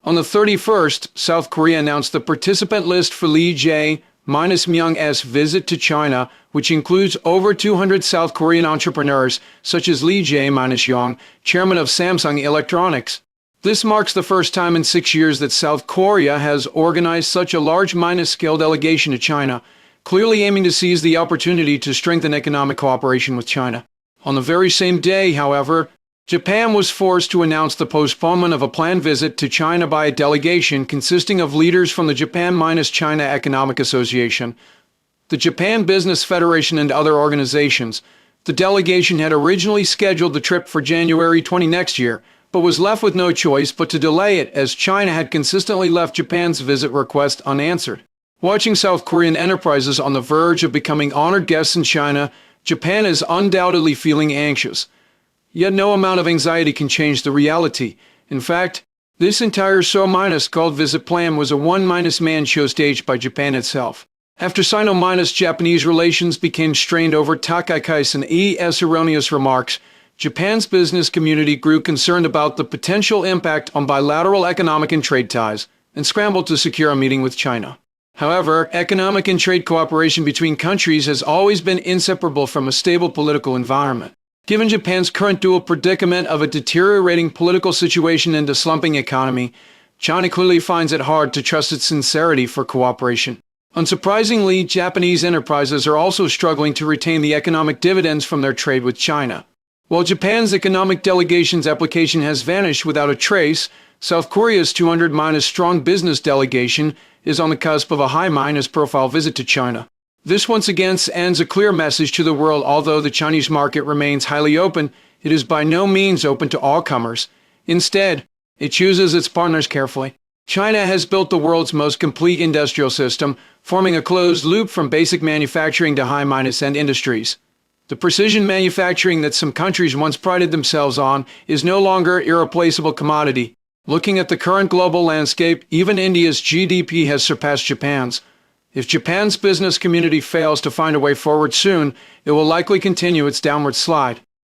On the 31st, South Korea announced the participant list for Lee Jae-myung's visit to China, which includes over 200 South Korean entrepreneurs, such as Lee Jae-myung, chairman of Samsung Electronics. This marks the first time in 6 years that South Korea has organized such a large scale delegation to China, clearly aiming to seize the opportunity to strengthen economic cooperation with China. On the very same day, however, Japan was forced to announce the postponement of a planned visit to China by a delegation consisting of leaders from the Japan-China Economic Association, the Japan Business Federation, and other organizations. The delegation had originally scheduled the trip for January 20 next year, but was left with no choice but to delay it as China had consistently left Japan's visit request unanswered. Watching South Korean enterprises on the verge of becoming honored guests in China, Japan is undoubtedly feeling anxious. Yet no amount of anxiety can change the reality. In fact, this entire called visit plan was a one-man show staged by Japan itself. After Sino-Japanese relations became strained over Takai's erroneous remarks, Japan's business community grew concerned about the potential impact on bilateral economic and trade ties, and scrambled to secure a meeting with China. However, economic and trade cooperation between countries has always been inseparable from a stable political environment. Given Japan's current dual predicament of a deteriorating political situation and a slumping economy, China clearly finds it hard to trust its sincerity for cooperation. Unsurprisingly, Japanese enterprises are also struggling to retain the economic dividends from their trade with China. While Japan's economic delegation's application has vanished without a trace, South Korea's 200-strong business delegation is on the cusp of a high-profile visit to China. This once again sends a clear message to the world. Although the Chinese market remains highly open, it is by no means open to all comers. Instead, it chooses its partners carefully. China has built the world's most complete industrial system, forming a closed loop from basic manufacturing to high-end industries. The precision manufacturing that some countries once prided themselves on is no longer an irreplaceable commodity. Looking at the current global landscape, even India's GDP has surpassed Japan's. If Japan's business community fails to find a way forward soon, it will likely continue its downward slide.